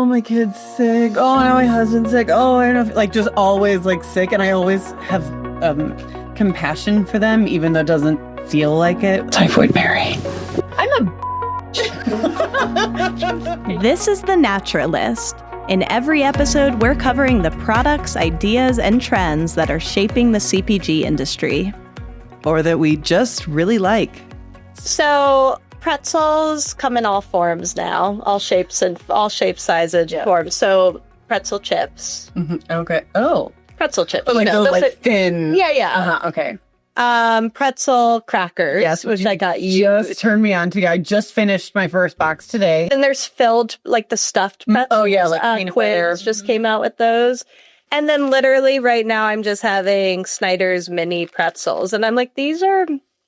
oh, my kid's sick. Oh, now my husband's sick. Oh, I don't know. Like, just always, like, sick. And I always have compassion for them, even though it doesn't feel like it. Typhoid Mary. I'm a This is The Naturalist. In every episode, we're covering the products, ideas, and trends that are shaping the CPG industry. Or that we just really like. So pretzels come in all forms now, all shapes, sizes, forms. So pretzel chips. Mm-hmm. Okay. Oh. Pretzel chips. But like those like thin. Yeah. Okay. Pretzel crackers. Yes, which I got just turned me on to. I just finished my first box today. And there's filled, like the stuffed pretzels. Oh yeah, like peanut butter. Quiz just came out with those. And then literally right now I'm just having Snyder's mini pretzels. And I'm like, these are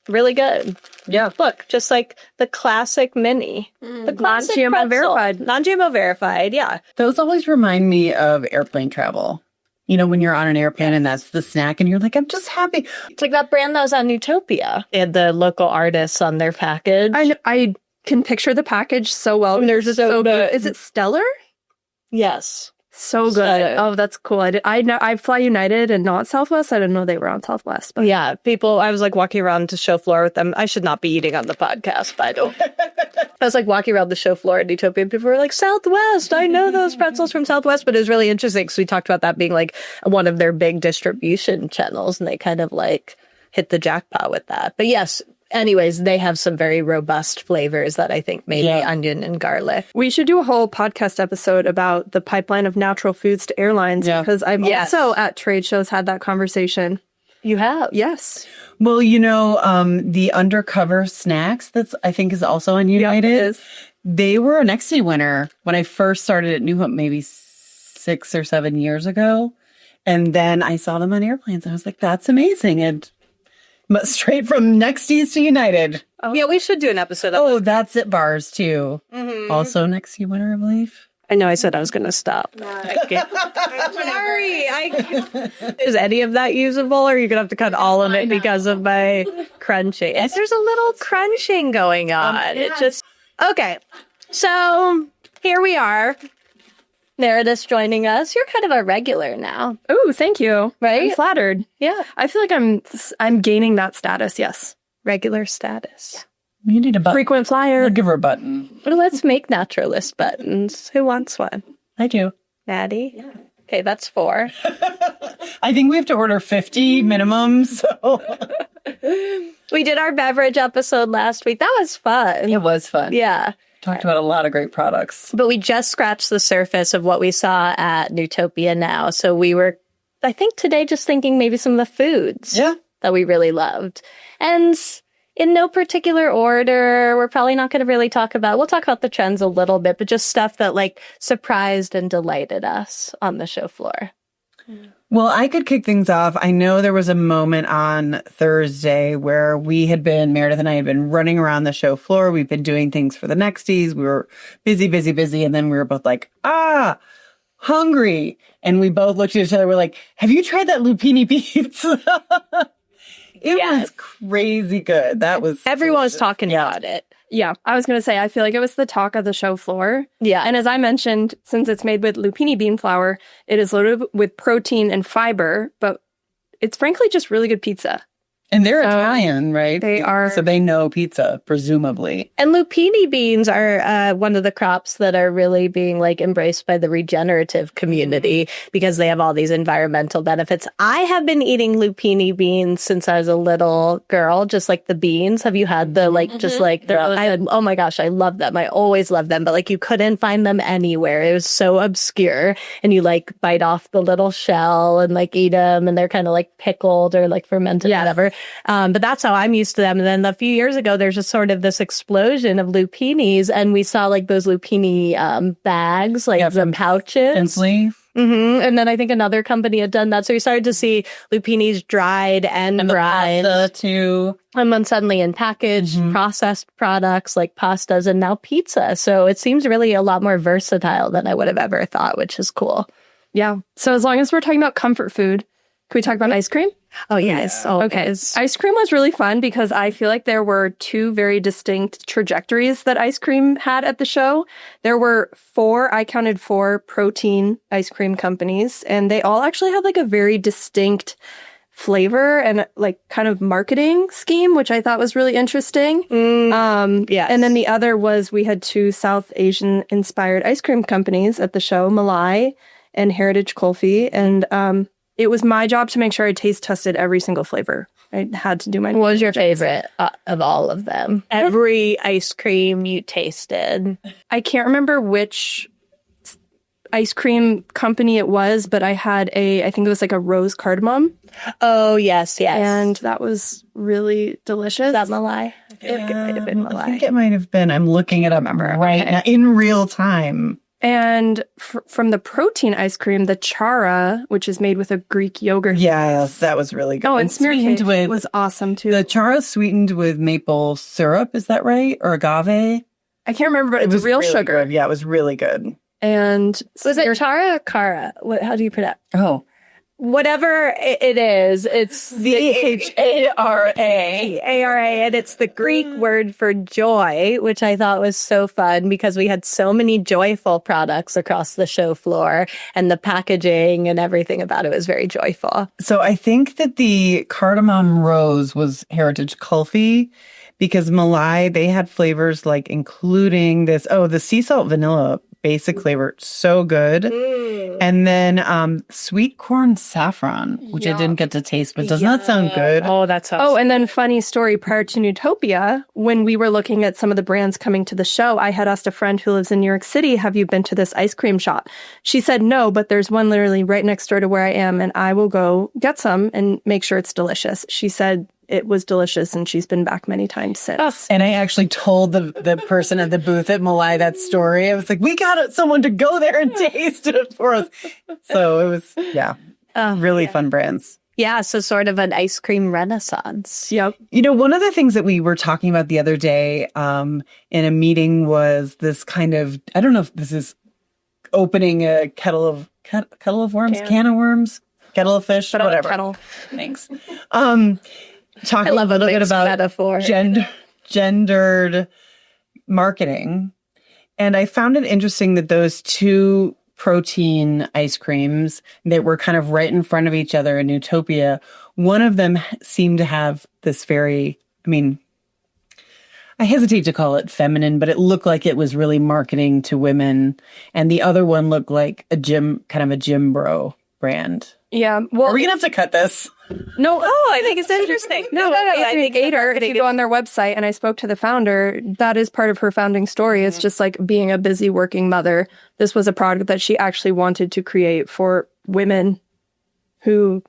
really good. Yeah. Look, just like the classic mini. The classic non-GMO verified. Non-GMO verified, yeah. Those always remind me of airplane travel. You know, when you're on an airplane and that's the snack and you're like, I'm just happy. It's like that brand that was on Newtopia. They had the local artists on their package. I can picture the package so well. And there's so good. Is it Stellar? Yes. So good. Stellar. Oh, that's cool. I fly United and not Southwest. I didn't know they were on Southwest. But yeah, I was like walking around the show floor with them. I should not be eating on the podcast, by the way. I was like walking around the show floor at Newtopia and people were like, Southwest, I know those pretzels from Southwest. But it was really interesting because we talked about that being like one of their big distribution channels and they kind of like hit the jackpot with that. But yes, anyways, they have some very robust flavors that I think maybe onion and garlic. We should do a whole podcast episode about the pipeline of natural foods to airlines because I've also at trade shows had that conversation. You have? Yes. Well, you know, the undercover snacks that's I think is also on United. Yeah, it is. They were an Nexty winner when I first started at New Hope maybe 6 or 7 years ago. And then I saw them on airplanes. I was like, that's amazing. And straight from Nexties to United. Oh. Yeah, we should do an episode. Oh, that's at bars too. Mm-hmm. Also Nexty winner, I believe. I know I said I was going to stop. Sorry. Is any of that usable or are you going to have to cut all of it because of my crunching? There's a little crunching going on. Okay. So here we are. Meredith's joining us. You're kind of a regular now. Oh, thank you. Right? I'm flattered. Yeah. I feel like I'm gaining that status, yes. Regular status. You need a button. Frequent flyer. I'll give her a button. Well, let's make naturalist buttons. Who wants one? I do. Maddie? Yeah. Okay, that's 4. I think we have to order 50 minimum, so. We did our beverage episode last week. That was fun. It was fun. Yeah. Talked about a lot of great products. But we just scratched the surface of what we saw at Newtopia Now. So we were, I think today, just thinking maybe some of the foods that we really loved. And in no particular order, we're probably not going to really we'll talk about the trends a little bit, but just stuff that like surprised and delighted us on the show floor. Well, I could kick things off. I know there was a moment on Thursday where Meredith and I had been running around the show floor. We've been doing things for the Nexties. We were busy. And then we were both like, hungry. And we both looked at each other. We're like, have you tried that Loopinin pizza? It was crazy good. Everyone was talking about it. Yeah, I was going to say, I feel like it was the talk of the show floor. Yeah. And as I mentioned, since it's made with Loopinin bean flour, it is loaded with protein and fiber, but it's frankly just really good pizza. And they're Italian, right? They are. So they know pizza, presumably. And Loopinin beans are one of the crops that are really being like embraced by the regenerative community because they have all these environmental benefits. I have been eating Loopinin beans since I was a little girl, just like the beans. Have you had the oh my gosh, I love them. I always love them, but like you couldn't find them anywhere. It was so obscure. And you like bite off the little shell and like eat them and they're kind of like pickled or like fermented, whatever. But that's how I'm used to them. And then a few years ago, there's just sort of this explosion of Loopini's, and we saw like those Loopinin bags, like the pouches. Tinsley. Mm-hmm. And then I think another company had done that. So we started to see Loopini's dried and brine. Pasta too. And then suddenly in packaged processed products like pastas and now pizza. So it seems really a lot more versatile than I would have ever thought, which is cool. Yeah. So as long as we're talking about comfort food, can we talk about ice cream? Oh, yes. Oh, Okay. Ice cream was really fun because I feel like there were two very distinct trajectories that ice cream had at the show. There were I counted four protein ice cream companies, and they all actually had like a very distinct flavor and like kind of marketing scheme, which I thought was really interesting. Yes. And then the other was we had two South Asian inspired ice cream companies at the show, Malai and Heritage Kulfi. And it was my job to make sure I taste tested every single flavor. I had to do my. What was your favorite of all of them? Every ice cream you tasted. I can't remember which ice cream company it was, but I had I think it was like a rose cardamom. Oh, yes. And that was really delicious. Is that Malai? It might have been Malai. I think it might have been. I'm looking it up right now in real time. And from the protein ice cream, the chara, which is made with a Greek yogurt. Yes, that was really good. Oh, and sweetened with was awesome too. The chara sweetened with maple syrup. Is that right? Or agave? I can't remember, but It it's was real really sugar. good. Yeah, it was really good. And Was it chara or cara? How do you pronounce? Oh, Whatever it is, it's VHARA. ARA, and it's the Greek word for joy, which I thought was so fun because we had so many joyful products across the show floor, and the packaging and everything about it was very joyful. So I think that the cardamom rose was Heritage Kulfi because Malai, they had flavors like including the sea salt vanilla basic flavor, so good. And then sweet corn saffron, which I didn't get to taste, but doesn't that sound good? Oh, that sounds. Oh, and then funny story, prior to Newtopia, when we were looking at some of the brands coming to the show, I had asked a friend who lives in New York City, have you been to this ice cream shop? She said no, but there's one literally right next door to where I am, and I will go get some and make sure it's delicious. She said it was delicious, and she's been back many times since. And I actually told the person at the booth at Malai that story. I was like, we got someone to go there and taste it for us. So it was, really fun brands. Yeah, so sort of an ice cream renaissance. Yep. You know, one of the things that we were talking about the other day in a meeting was this kind of, I don't know if this is opening a kettle of worms, can of worms, kettle of fish, whatever. Kettle. Thanks. Talking I love a little bit about metaphor. gendered marketing. And I found it interesting that those two protein ice creams that were kind of right in front of each other in Newtopia, one of them seemed to have this very, I hesitate to call it feminine, but it looked like it was really marketing to women. And the other one looked like a gym bro brand. Yeah. Well, are we going to have to cut this? No. Oh, I think it's interesting. No, I think Gator, if you go on their website, and I spoke to the founder, that is part of her founding story. It's just like being a busy working mother. This was a product that she actually wanted to create for women who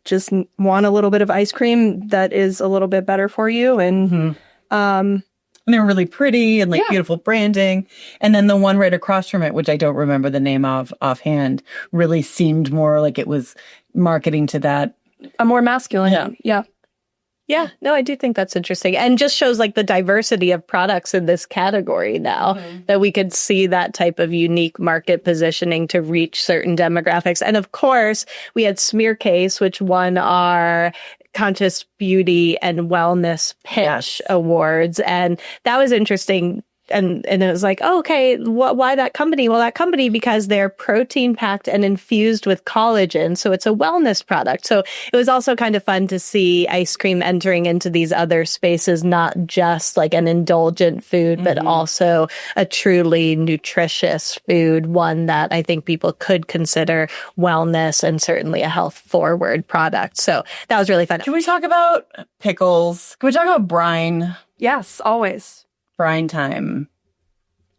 just want a little bit of ice cream that is a little bit better for you. And and they're really pretty and beautiful branding. And then the one right across from it, which I don't remember the name of offhand, really seemed more like it was marketing to that. A more masculine. Yeah. Yeah, no, I do think that's interesting. And just shows like the diversity of products in this category now, that we could see that type of unique market positioning to reach certain demographics. And of course, we had Smear Case, which won our Conscious Beauty and Wellness Pitch Awards. And that was interesting. And it was like, oh, okay, why that company? Well, that company, because they're protein packed and infused with collagen. So it's a wellness product. So it was also kind of fun to see ice cream entering into these other spaces, not just like an indulgent food, but also a truly nutritious food, one that I think people could consider wellness and certainly a health forward product. So that was really fun. Can we talk about pickles? Can we talk about brine? Yes, always. Brine time.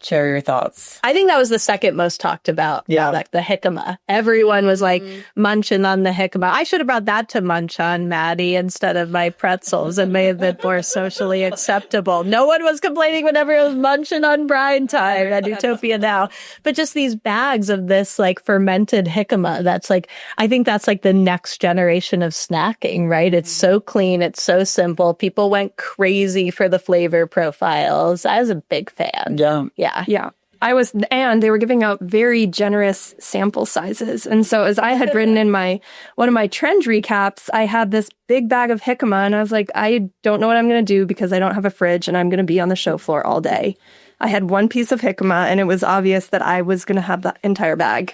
Share your thoughts. I think that was the second most talked about. Yeah. Like the jicama. Everyone was like munching on the jicama. I should have brought that to munch on, Maddie, instead of my pretzels. It may have been more socially acceptable. No one was complaining whenever it was munching on brine time at Newtopia Now. But just these bags of this like fermented jicama. That's like, I think that's like the next generation of snacking, right? It's so clean. It's so simple. People went crazy for the flavor profiles. I was a big fan. Yeah. Yeah. Yeah. And they were giving out very generous sample sizes. And so as I had written in one of my trend recaps, I had this big bag of jicama, and I was like, I don't know what I'm going to do because I don't have a fridge and I'm going to be on the show floor all day. I had one piece of jicama, and it was obvious that I was going to have the entire bag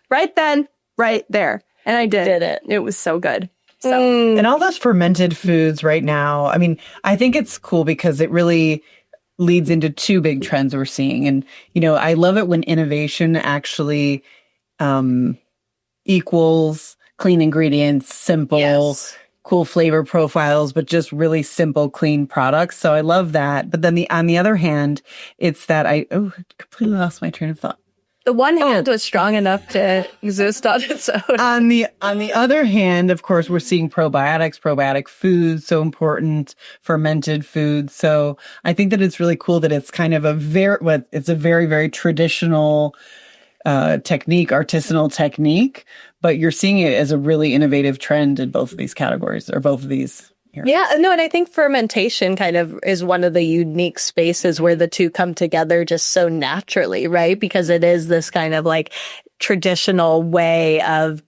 right then, right there. And I did it. It was so good. So. And all those fermented foods right now, I mean, I think it's cool because it really leads into two big trends we're seeing. And, I love it when innovation actually equals clean ingredients, simple, cool flavor profiles, but just really simple, clean products. So I love that. But then on the other hand, it's that I completely lost my train of thought. The one hand was strong enough to exist on its own. On the other hand, of course, we're seeing probiotic foods, so important, fermented foods. So I think that it's really cool that it's kind of it's a very, very traditional artisanal technique, but you're seeing it as a really innovative trend in both of these categories, or both of these. Yeah, no, and I think fermentation kind of is one of the unique spaces where the two come together just so naturally, right? Because it is this kind of like traditional way of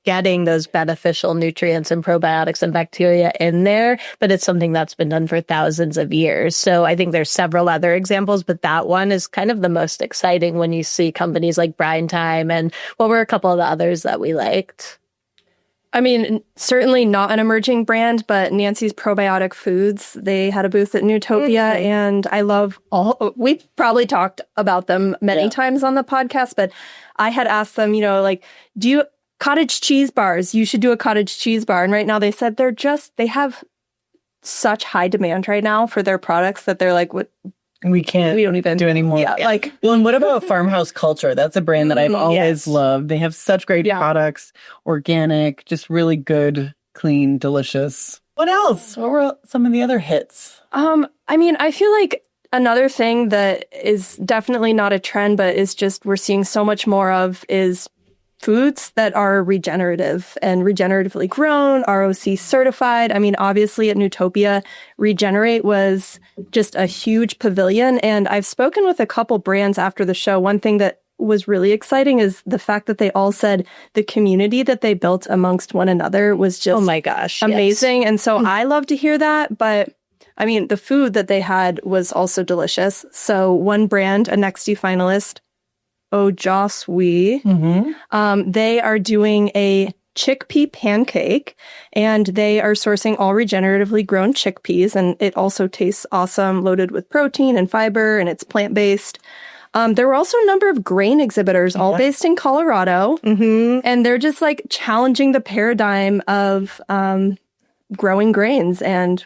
getting those beneficial nutrients and probiotics and bacteria in there, but it's something that's been done for thousands of years. So I think there's several other examples, but that one is kind of the most exciting when you see companies like Brine Time, and what were a couple of the others that we liked? I mean, certainly not an emerging brand, but Nancy's Probiotic Foods, they had a booth at Newtopia, and I love we've probably talked about them many times on the podcast, but I had asked them, do you cottage cheese bars? You should do a cottage cheese bar. And right now they said they have such high demand right now for their products that they're like, what? We don't even do anymore. Yeah. Well, and what about Farmhouse Culture? That's a brand that I've always loved. They have such great products, organic, just really good, clean, delicious. What else? What were some of the other hits? I mean, I feel like another thing that is definitely not a trend, but is just we're seeing so much more of is foods that are regenerative and regeneratively grown, ROC certified. I mean, obviously at Newtopia, Regenerate was just a huge pavilion. And I've spoken with a couple brands after the show. One thing that was really exciting is the fact that they all said the community that they built amongst one another was just oh my gosh, amazing. And so I love to hear that. But I mean, the food that they had was also delicious. So one brand, a Nexty finalist, Ojoswi, they are doing a chickpea pancake, and they are sourcing all regeneratively grown chickpeas, and it also tastes awesome, loaded with protein and fiber, and it's plant-based. There were also a number of grain exhibitors, all based in Colorado, and they're just like challenging the paradigm of growing grains and,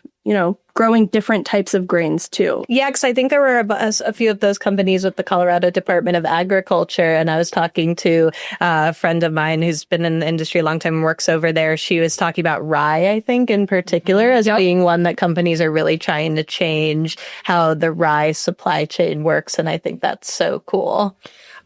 growing different types of grains too. Yeah, because I think there were a few of those companies with the Colorado Department of Agriculture, and I was talking to a friend of mine who's been in the industry a long time and works over there. She was talking about rye, I think, in particular, as being one that companies are really trying to change how the rye supply chain works, and I think that's so cool.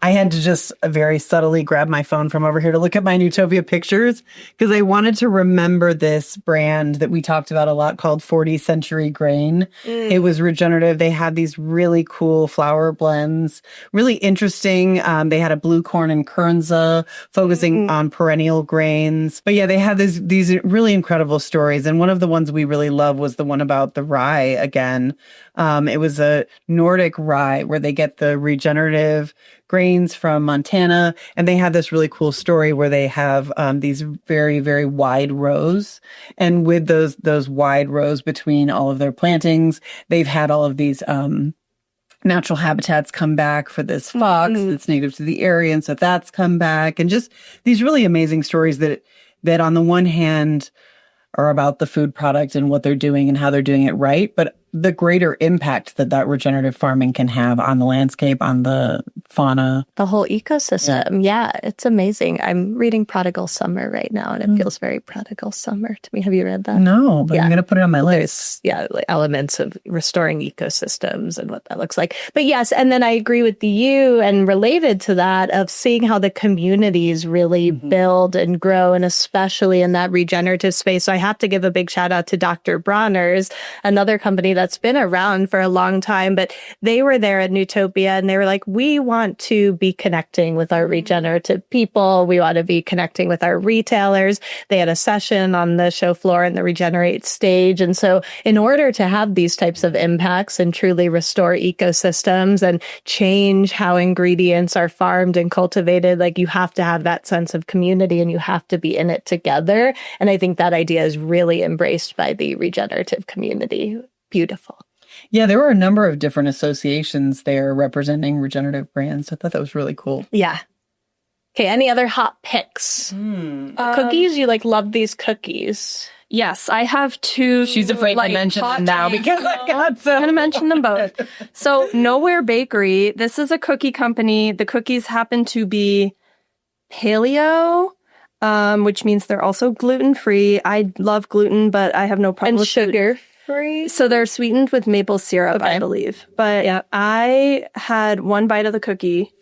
I had to just very subtly grab my phone from over here to look at my Newtopia pictures because I wanted to remember this brand that we talked about a lot called 40th Century Grain. It was regenerative. They had these really cool flour blends, really interesting. They had a blue corn and kernza focusing on perennial grains. But yeah, they had these really incredible stories. And one of the ones we really loved was the one about the rye again. It was a Nordic rye where they get the regenerative grains from Montana. And they had this really cool story where they have these very, very wide rows. And with those wide rows between all of their plantings, they've had all of these natural habitats come back for this fox that's native to the area. And so that's come back. And just these really amazing stories that on the one hand are about the food product and what they're doing and how they're doing it right, but the greater impact that regenerative farming can have on the landscape, on the fauna. The whole ecosystem. Yeah, it's amazing. I'm reading Prodigal Summer right now, and it feels very Prodigal Summer to me. Have you read that? No, but I'm going to put it on my list. There's, elements of restoring ecosystems and what that looks like. But yes, and then I agree with you, and related to that, of seeing how the communities really build and grow, and especially in that regenerative space. So I have to give a big shout out to Dr. Bronner's, another company that's been around for a long time, but they were there at Newtopia and they were like, we want to be connecting with our regenerative people. We want to be connecting with our retailers. They had a session on the show floor in the Regenerate stage. And so in order to have these types of impacts and truly restore ecosystems and change how ingredients are farmed and cultivated, like you have to have that sense of community and you have to be in it together. And I think that idea is really embraced by the regenerative community. Beautiful. Yeah, there were a number of different associations there representing regenerative brands. I thought that was really cool. Yeah. Okay, any other hot picks? Cookies? You love these cookies. Yes, I have two. She's afraid to mention them now because I got some. I'm going to mention them both. So Nowhere Bakery, this is a cookie company. The cookies happen to be paleo, which means they're also gluten-free. I love gluten, but I have no problem And with sugar-free? So they're sweetened with maple syrup, I believe. But I had one bite of the cookie,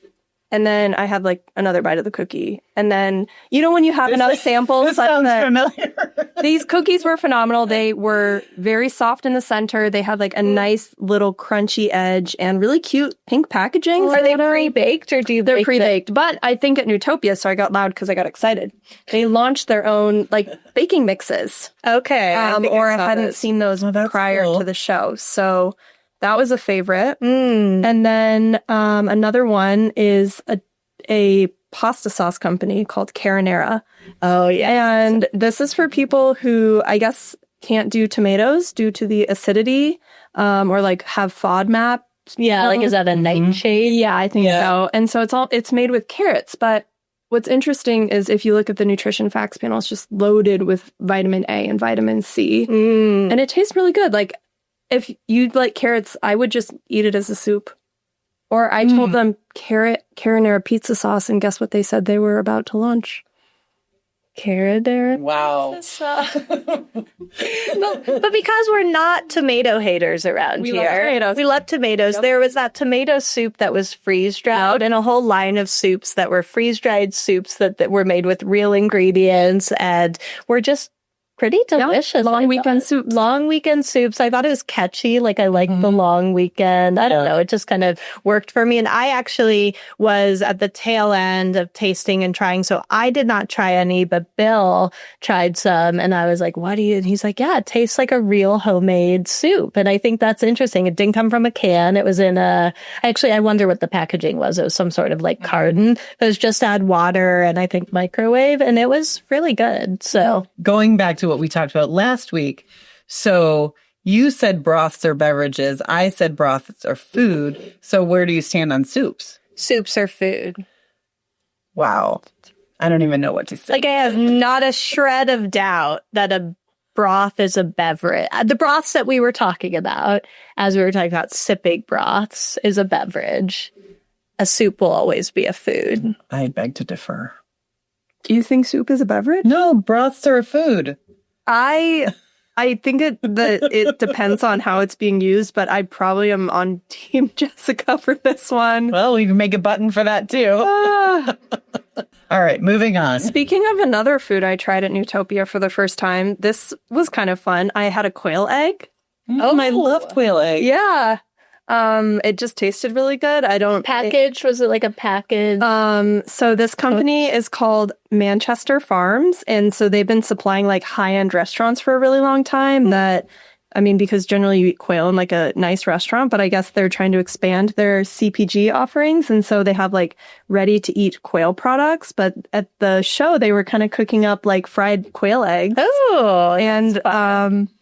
and then I had another bite of the cookie. And then, when you have enough samples. This sounds familiar. These cookies were phenomenal. They were very soft in the center. They had a nice little crunchy edge and really cute pink packaging. Are they pre-baked or do you They're bake pre-baked. But I think at Newtopia, so I got loud because I got excited. They launched their own baking mixes. Okay. I hadn't seen those prior to the show. So that was a favorite. And then another one is a pasta sauce company called Carinara. Oh, yeah. And this is for people who, I guess, can't do tomatoes due to the acidity or have FODMAP. Yeah, is that a nightshade? Yeah, I think so. And so it's made with carrots. But what's interesting is if you look at the nutrition facts panel, it's just loaded with vitamin A and vitamin C. And it tastes really good. If you like carrots, I would just eat it as a soup. Or I told them Carinara pizza sauce, and guess what they said they were about to launch? Carinara? Wow. But because we're not tomato haters around We here. love tomatoes. We love tomatoes. Yep. There was that tomato soup that was freeze-dried and a whole line of soups that were freeze-dried soups that were made with real ingredients and were just pretty delicious. Long weekend soups. Long weekend soups. I thought it was catchy. I liked the long weekend. I don't know. It just kind of worked for me. And I actually was at the tail end of tasting and trying. So I did not try any, but Bill tried some. And I was like, what do you? And he's like, yeah, it tastes like a real homemade soup. And I think that's interesting. It didn't come from a can. It was in I wonder what the packaging was. It was some sort of carton. It was just add water and I think microwave. And it was really good. So going back to what we talked about last week. So you said broths are beverages. I said broths are food. So where do you stand on soups? soups are food. Wow. I don't even know what to say. I have not a shred of doubt that a broth is a beverage. The broths that we were talking about, as we were talking about sipping broths, is a beverage. A soup will always be a food. I beg to differ. Do you think soup is a beverage? No, broths are a food. I think it depends on how it's being used, but I probably am on Team Jessica for this one. Well, we can make a button for that too. All right, moving on. Speaking of another food I tried at Newtopia for the first time, this was kind of fun. I had a quail egg. Oh, I love quail egg. Yeah. It just tasted really good. Was it like a package? So this company is called Manchester Farms. And so they've been supplying like high-end restaurants for a really long time because generally you eat quail in like a nice restaurant, but I guess they're trying to expand their CPG offerings. And so they have like ready-to-eat quail products. But at the show, they were kind of cooking up like fried quail eggs. Oh, and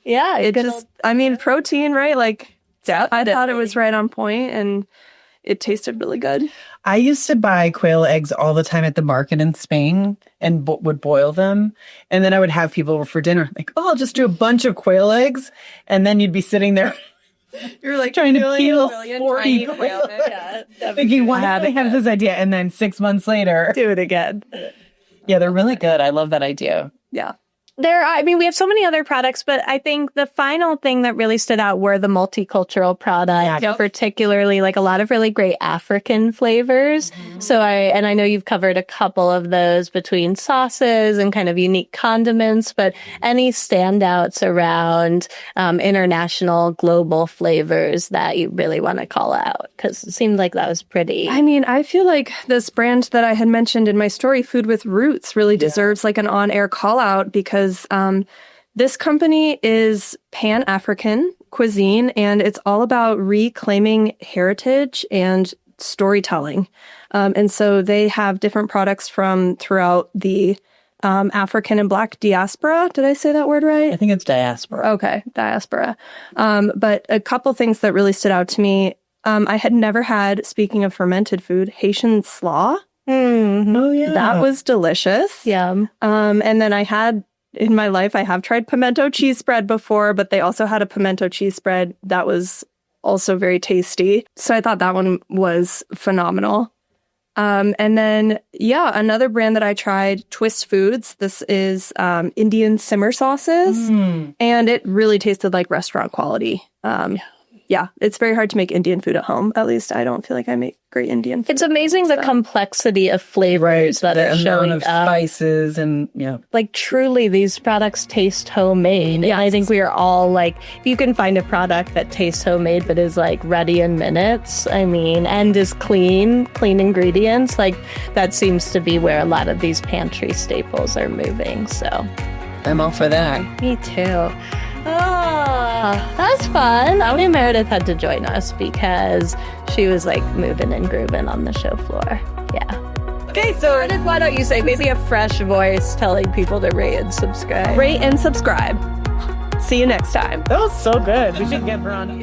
yeah, it just, protein, right? Like, I thought it was right on point, and it tasted really good. I used to buy quail eggs all the time at the market in Spain and would boil them. And then I would have people over for dinner. Like, I'll just do a bunch of quail eggs. And then you'd be sitting there. You're like trying to peel 40 quail eggs. Thinking, why did I have this idea? And then 6 months later. Do it again. Yeah, they're really good. I love that idea. Yeah. We have so many other products, but I think the final thing that really stood out were the multicultural products, particularly like a lot of really great African flavors. So I know you've covered a couple of those between sauces and kind of unique condiments, but any standouts around international, global flavors that you really want to call out? Because it seemed like that was pretty. I mean, I feel like this brand that I had mentioned in my story, Food with Roots, really deserves like an on-air call out because this company is Pan-African cuisine, and it's all about reclaiming heritage and storytelling. And so they have different products from throughout the African and Black diaspora. Did I say that word right? I think it's diaspora. Okay, diaspora. But a couple things that really stood out to me. I had never had, speaking of fermented food, Haitian slaw. Oh, yeah. That was delicious. Yum. And then in my life, I have tried pimento cheese spread before, but they also had a pimento cheese spread that was also very tasty. So I thought that one was phenomenal. And then, another brand that I tried, Twist Foods. This is Indian simmer sauces, and it really tasted like restaurant quality. Yeah, it's very hard to make Indian food at home. At least I don't feel like I make great Indian food. It's amazing the complexity of flavors that are showing up. Spices and, Like, truly, these products taste homemade. Yes. And I think we are all like, if you can find a product that tastes homemade but is like ready in minutes, and is clean ingredients, like that seems to be where a lot of these pantry staples are moving. So I'm all for that. Me too. Oh, that's fun. Only Meredith had to join us because she was like moving and grooving on the show floor. Yeah. Okay, so Meredith, why don't you say maybe a fresh voice telling people to rate and subscribe? Rate and subscribe. See you next time. that was so good. We should get her on.